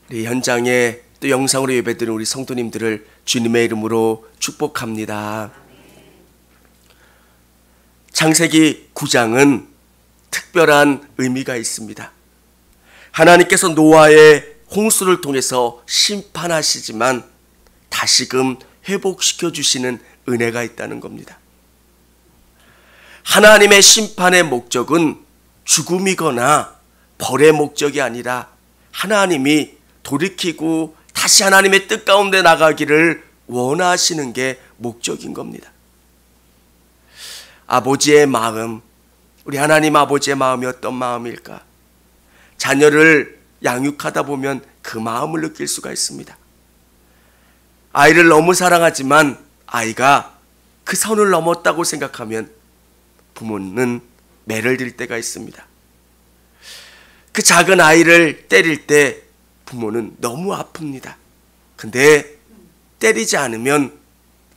우리 현장에 또 영상으로 예배드리는 우리 성도님들을 주님의 이름으로 축복합니다. 창세기 9장은 특별한 의미가 있습니다. 하나님께서 노아의 홍수를 통해서 심판하시지만 다시금 회복시켜 주시는 은혜가 있다는 겁니다. 하나님의 심판의 목적은 죽음이거나 벌의 목적이 아니라 하나님이 돌이키고 다시 하나님의 뜻 가운데 나가기를 원하시는 게 목적인 겁니다. 아버지의 마음, 우리 하나님 아버지의 마음이 어떤 마음일까? 자녀를 양육하다 보면 그 마음을 느낄 수가 있습니다. 아이를 너무 사랑하지만 아이가 그 선을 넘었다고 생각하면 부모는 매를 들 때가 있습니다. 그 작은 아이를 때릴 때 부모는 너무 아픕니다. 근데 때리지 않으면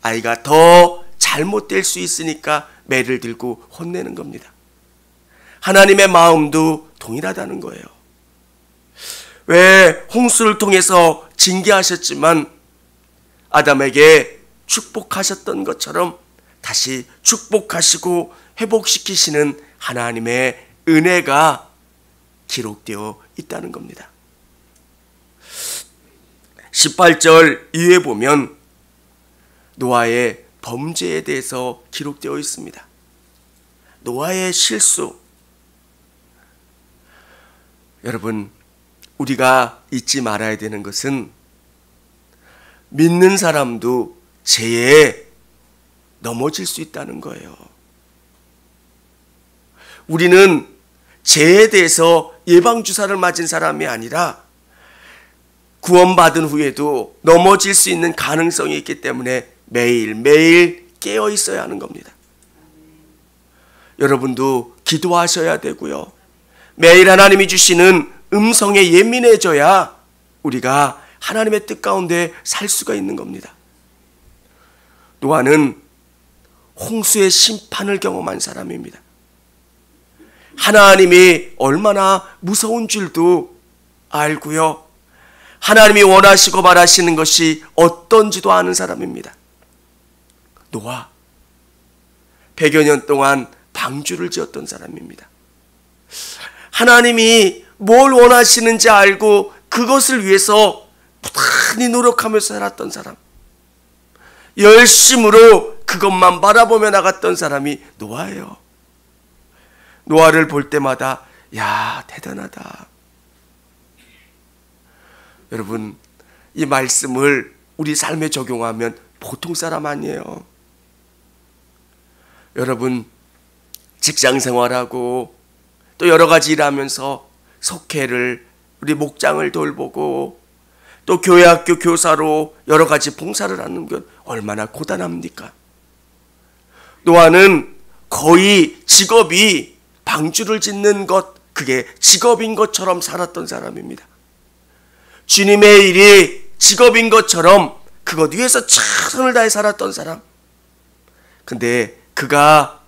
아이가 더 잘못될 수 있으니까 매를 들고 혼내는 겁니다. 하나님의 마음도 동일하다는 거예요. 왜 홍수를 통해서 징계하셨지만 아담에게 축복하셨던 것처럼 다시 축복하시고 회복시키시는 하나님의 은혜가 기록되어 있다는 겁니다. 18절 이후에 보면 노아의 범죄에 대해서 기록되어 있습니다. 노아의 실수. 여러분, 우리가 잊지 말아야 되는 것은 믿는 사람도 죄에 넘어질 수 있다는 거예요. 우리는 죄에 대해서 예방주사를 맞은 사람이 아니라 구원받은 후에도 넘어질 수 있는 가능성이 있기 때문에 매일매일 깨어 있어야 하는 겁니다. 여러분도 기도하셔야 되고요. 매일 하나님이 주시는 음성에 예민해져야 우리가 하나님의 뜻 가운데 살 수가 있는 겁니다. 노아는 홍수의 심판을 경험한 사람입니다. 하나님이 얼마나 무서운 줄도 알고요. 하나님이 원하시고 바라시는 것이 어떤지도 아는 사람입니다. 노아, 100여 년 동안 방주를 지었던 사람입니다. 하나님이 뭘 원하시는지 알고 그것을 위해서 부단히 노력하면서 살았던 사람, 열심으로 그것만 바라보며 나갔던 사람이 노아예요. 노아를 볼 때마다 야, 대단하다. 여러분, 이 말씀을 우리 삶에 적용하면 보통 사람 아니에요. 여러분, 직장 생활하고 또 여러 가지 일하면서 속회를, 우리 목장을 돌보고 또 교회 학교 교사로 여러 가지 봉사를 하는 것 얼마나 고단합니까? 노아는 거의 직업이 방주를 짓는 것, 그게 직업인 것처럼 살았던 사람입니다. 주님의 일이 직업인 것처럼 그것 위해서 최선을 다해 살았던 사람. 근데 그가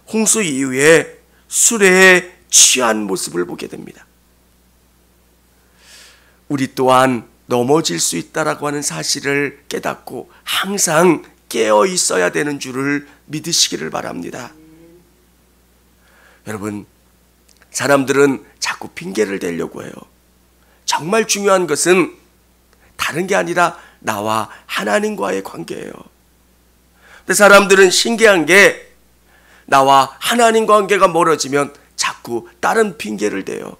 홍수 이후에 술에 취한 모습을 보게 됩니다. 우리 또한 넘어질 수 있다라고 하는 사실을 깨닫고 항상 깨어 있어야 되는 줄을 믿으시기를 바랍니다. 여러분, 사람들은 자꾸 핑계를 대려고 해요. 정말 중요한 것은 다른 게 아니라 나와 하나님과의 관계예요. 근데 사람들은 신기한 게 나와 하나님 관계가 멀어지면 자꾸 다른 핑계를 대요.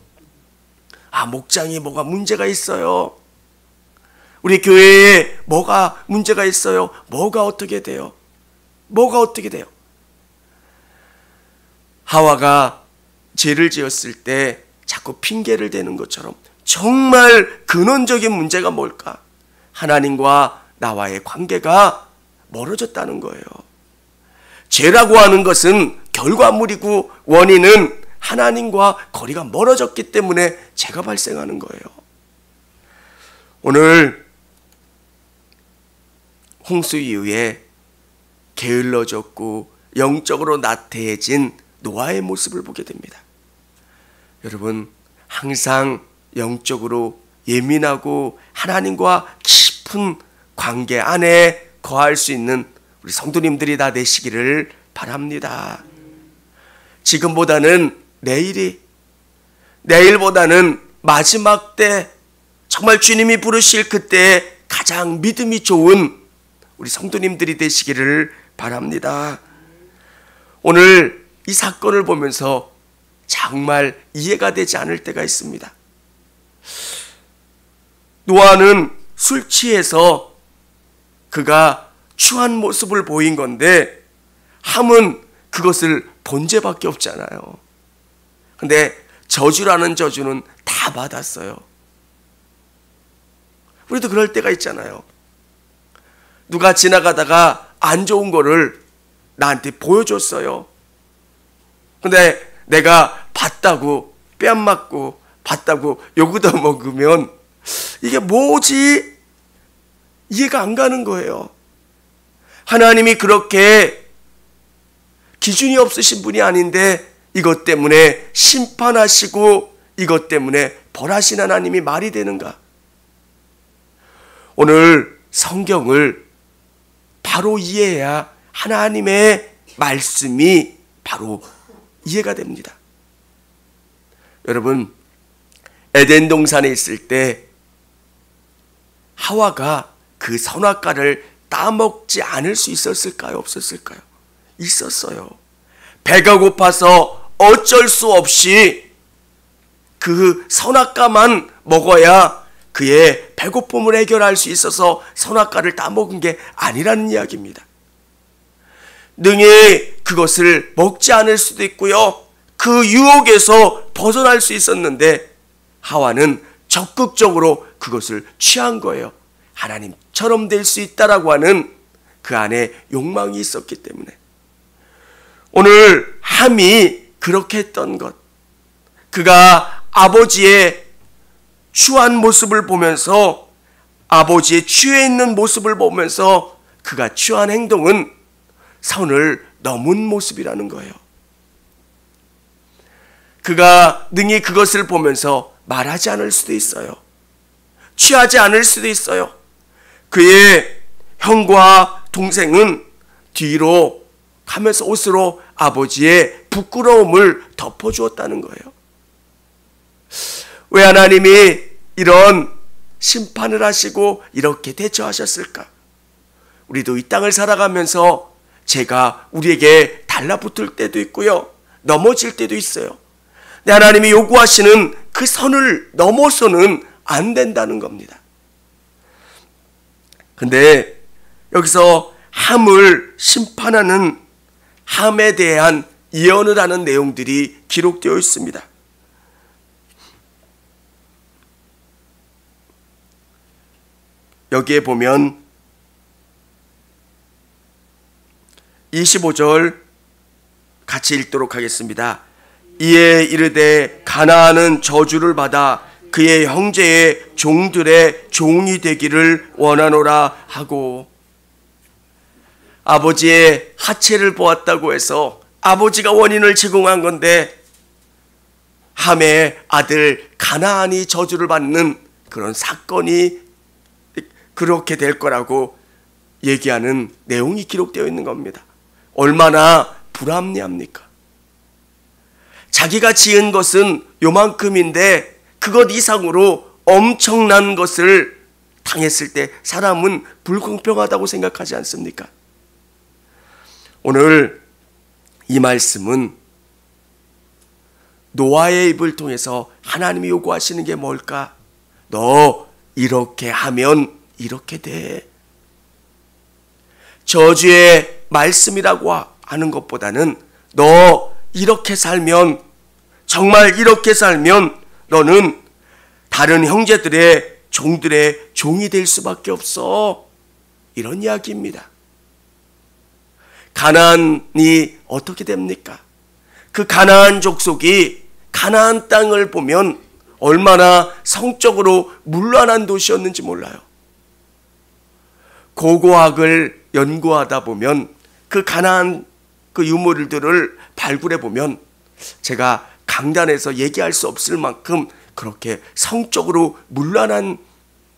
아, 목장이 뭐가 문제가 있어요. 우리 교회에 뭐가 문제가 있어요. 뭐가 어떻게 돼요? 뭐가 어떻게 돼요? 하와가 죄를 지었을 때 자꾸 핑계를 대는 것처럼 정말 근원적인 문제가 뭘까? 하나님과 나와의 관계가 멀어졌다는 거예요. 죄라고 하는 것은 결과물이고 원인은 하나님과 거리가 멀어졌기 때문에 죄가 발생하는 거예요. 오늘 홍수 이후에 게을러졌고 영적으로 나태해진 노아의 모습을 보게 됩니다. 여러분, 항상 영적으로 예민하고 하나님과 깊은 관계 안에 거할 수 있는 우리 성도님들이 다 되시기를 바랍니다. 지금보다는 내일보다는 마지막 때, 정말 주님이 부르실 그때에 가장 믿음이 좋은 우리 성도님들이 되시기를 바랍니다. 오늘 이 사건을 보면서 정말 이해가 되지 않을 때가 있습니다. 노아는 술 취해서 그가 취한 모습을 보인 건데 함은 그것을 본 죄밖에 없잖아요. 근데 저주라는 저주는 다 받았어요. 우리도 그럴 때가 있잖아요. 누가 지나가다가 안 좋은 거를 나한테 보여줬어요. 근데 내가 봤다고 뺨 맞고 봤다고 욕을 먹으면 이게 뭐지? 이해가 안 가는 거예요. 하나님이 그렇게 기준이 없으신 분이 아닌데 이것 때문에 심판하시고 이것 때문에 벌하신 하나님이 말이 되는가? 오늘 성경을 바로 이해해야 하나님의 말씀이 바로 이해가 됩니다. 여러분, 에덴 동산에 있을 때 하와가 그 선악과를 따먹지 않을 수 있었을까요? 없었을까요? 있었어요. 배가 고파서 어쩔 수 없이 그 선악과만 먹어야 그의 배고픔을 해결할 수 있어서 선악과를 따먹은 게 아니라는 이야기입니다. 능히 그것을 먹지 않을 수도 있고요, 그 유혹에서 벗어날 수 있었는데 하와는 적극적으로 그것을 취한 거예요. 하나님처럼 될 수 있다라고 하는 그 안에 욕망이 있었기 때문에. 오늘 함이 그렇게 했던 것, 그가 아버지의 추한 모습을 보면서, 아버지의 취해 있는 모습을 보면서 그가 취한 행동은 선을 넘은 모습이라는 거예요. 그가 능히 그것을 보면서 말하지 않을 수도 있어요. 취하지 않을 수도 있어요. 그의 형과 동생은 뒤로 가면서 옷으로 아버지의 부끄러움을 덮어주었다는 거예요. 왜 하나님이 이런 심판을 하시고 이렇게 대처하셨을까? 우리도 이 땅을 살아가면서 죄가 우리에게 달라붙을 때도 있고요, 넘어질 때도 있어요. 근데 하나님이 요구하시는 그 선을 넘어서는 안 된다는 겁니다. 근데 여기서 함을 심판하는, 함에 대한 예언을 하는 내용들이 기록되어 있습니다. 여기에 보면 25절 같이 읽도록 하겠습니다. 이에 이르되 가나안은 저주를 받아 그의 형제의 종들의 종이 되기를 원하노라 하고, 아버지의 하체를 보았다고 해서 아버지가 원인을 제공한 건데 함의 아들 가나안이 저주를 받는 그런 사건이 그렇게 될 거라고 얘기하는 내용이 기록되어 있는 겁니다. 얼마나 불합리합니까? 자기가 지은 것은 요만큼인데 그것 이상으로 엄청난 것을 당했을 때 사람은 불공평하다고 생각하지 않습니까? 오늘 이 말씀은 노아의 입을 통해서 하나님이 요구하시는 게 뭘까? 너 이렇게 하면 이렇게 돼. 저주의 말씀이라고 하는 것보다는 너 이렇게 살면, 정말 이렇게 살면 너는 다른 형제들의 종들의 종이 될 수밖에 없어. 이런 이야기입니다. 가나안이 어떻게 됩니까? 그 가나안 족속이 가나안 땅을 보면 얼마나 성적으로 문란한 도시였는지 몰라요. 고고학을 연구하다 보면 그 가나안 그 유물들을 발굴해 보면 제가 강단에서 얘기할 수 없을 만큼 그렇게 성적으로 문란한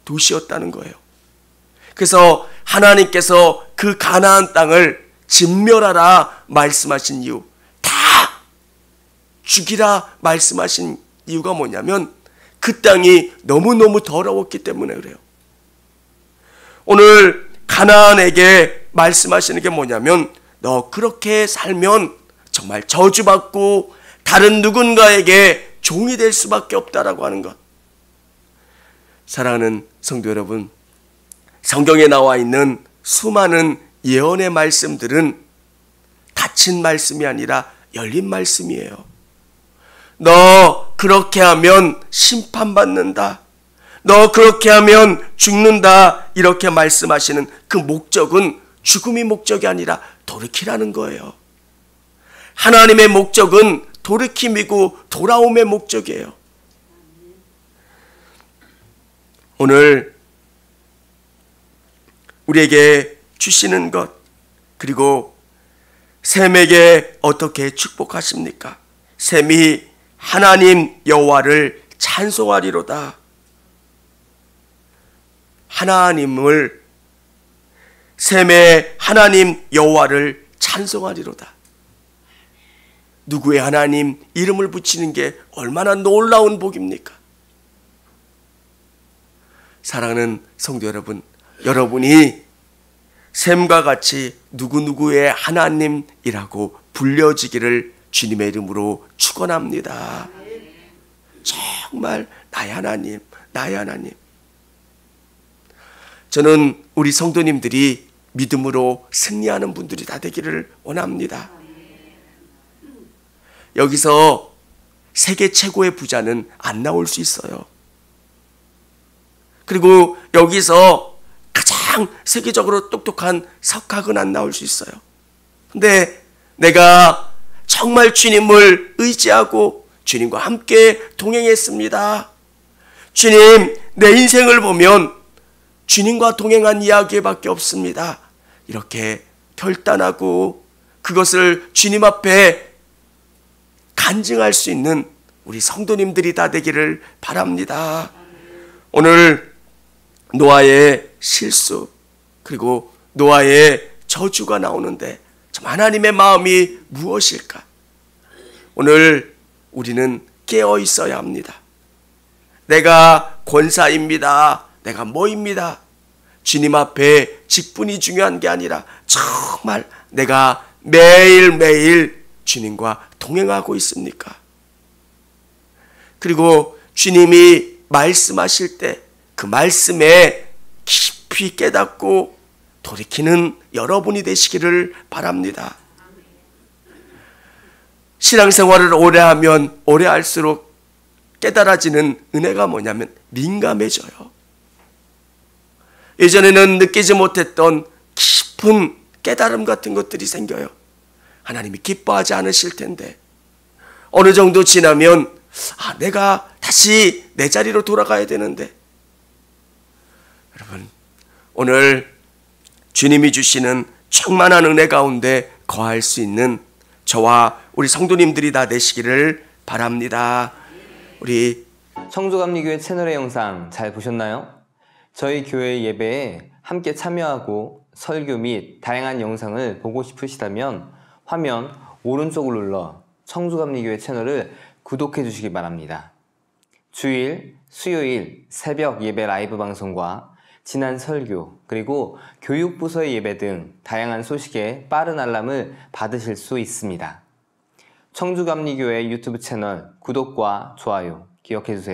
도시였다는 거예요. 그래서 하나님께서 그 가나안 땅을 진멸하라 말씀하신 이유, 다 죽이라 말씀하신 이유가 뭐냐면 그 땅이 너무너무 더러웠기 때문에 그래요. 오늘 가나안에게 말씀하시는 게 뭐냐면 너 그렇게 살면 정말 저주받고 다른 누군가에게 종이 될 수밖에 없다라고 하는 것. 사랑하는 성도 여러분, 성경에 나와 있는 수많은 예언의 말씀들은 닫힌 말씀이 아니라 열린 말씀이에요. 너 그렇게 하면 심판받는다. 너 그렇게 하면 죽는다. 이렇게 말씀하시는 그 목적은 죽음이 목적이 아니라 돌이키라는 거예요. 하나님의 목적은 돌이킴이고 돌아옴의 목적이에요. 오늘 우리에게 주시는 것, 그리고 셈에게 어떻게 축복하십니까? 셈이 하나님 여호와를 찬송하리로다. 셈의 하나님 여호와를 찬송하리로다. 누구의 하나님 이름을 붙이는 게 얼마나 놀라운 복입니까? 사랑하는 성도 여러분, 여러분이 셈과 같이 누구누구의 하나님이라고 불려지기를 주님의 이름으로 축원합니다. 정말 나의 하나님, 나의 하나님. 저는 우리 성도님들이 믿음으로 승리하는 분들이 다 되기를 원합니다. 여기서 세계 최고의 부자는 안 나올 수 있어요. 그리고 여기서 가장 세계적으로 똑똑한 석학은 안 나올 수 있어요. 근데 내가 정말 주님을 의지하고 주님과 함께 동행했습니다. 주님, 내 인생을 보면 주님과 동행한 이야기밖에 없습니다. 이렇게 결단하고 그것을 주님 앞에 간증할 수 있는 우리 성도님들이 다 되기를 바랍니다. 오늘 노아의 실수, 그리고 노아의 저주가 나오는데 참 하나님의 마음이 무엇일까? 오늘 우리는 깨어 있어야 합니다. 내가 권사입니다. 내가 뭐입니다. 주님 앞에 직분이 중요한 게 아니라 정말 내가 매일매일 주님과 동행하고 있습니까? 그리고 주님이 말씀하실 때 그 말씀에 깊이 깨닫고 돌이키는 여러분이 되시기를 바랍니다. 신앙생활을 오래 하면 오래 할수록 깨달아지는 은혜가 뭐냐면 민감해져요. 예전에는 느끼지 못했던 깊은 깨달음 같은 것들이 생겨요. 하나님이 기뻐하지 않으실 텐데 어느 정도 지나면 내가 다시 내 자리로 돌아가야 되는데, 여러분, 오늘 주님이 주시는 충만한 은혜 가운데 거할 수 있는 저와 우리 성도님들이 다 되시기를 바랍니다. 우리 청주감리교회 채널의 영상 잘 보셨나요? 저희 교회 예배에 함께 참여하고 설교 및 다양한 영상을 보고 싶으시다면 화면 오른쪽을 눌러 청주감리교회 채널을 구독해 주시기 바랍니다. 주일, 수요일 새벽 예배 라이브 방송과 지난 설교, 그리고 교육부서의 예배 등 다양한 소식에 빠른 알람을 받으실 수 있습니다. 청주감리교회 유튜브 채널 구독과 좋아요 기억해 주세요.